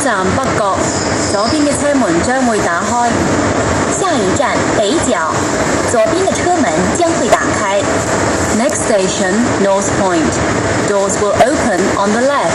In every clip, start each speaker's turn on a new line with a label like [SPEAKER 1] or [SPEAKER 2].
[SPEAKER 1] 站北角，左邊嘅車門將會打開。
[SPEAKER 2] 下一站北角，左邊的車門將會打開。
[SPEAKER 1] Next station, North Point. Doors will open on the left.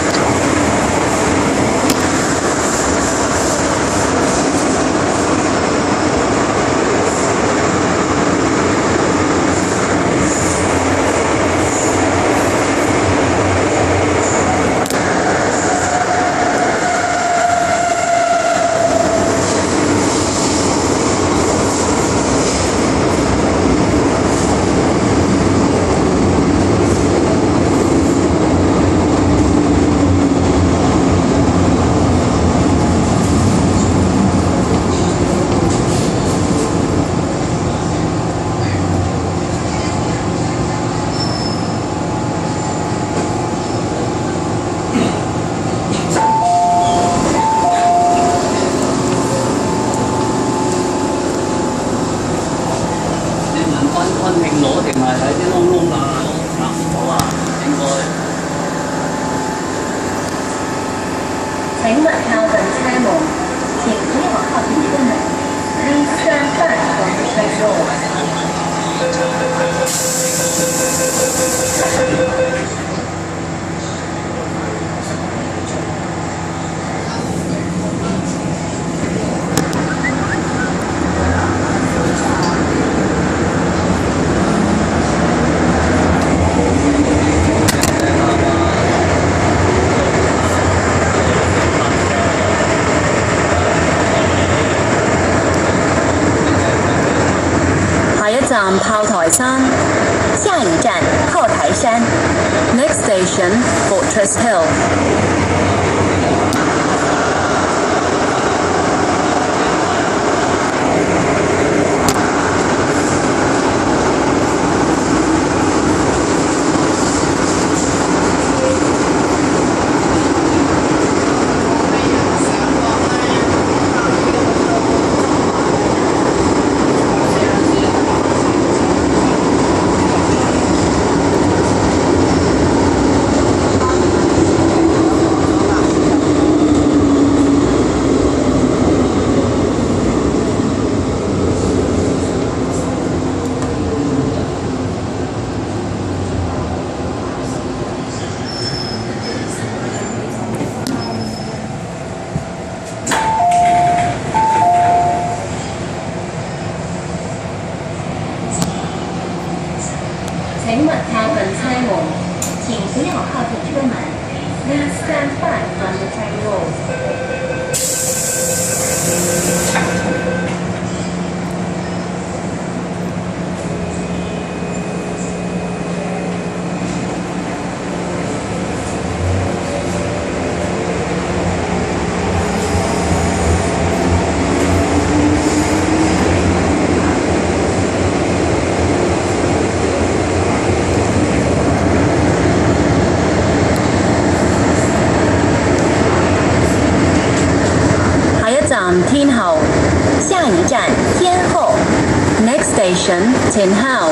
[SPEAKER 3] 安平攞定係喺啲窿窿罅罅查唔到啊？應該。
[SPEAKER 2] 請勿靠近車門，請不要靠近車門。Please stand back from the train door.
[SPEAKER 1] 下一站炮台山。
[SPEAKER 2] 下一站炮台山。
[SPEAKER 1] Next station, Fortress Hill.
[SPEAKER 2] 請勿靠近車門，請不要靠近車門。Please stand back from the train doors.
[SPEAKER 1] 站天后。
[SPEAKER 2] 下一站天后。
[SPEAKER 1] Next station, Tin Hau.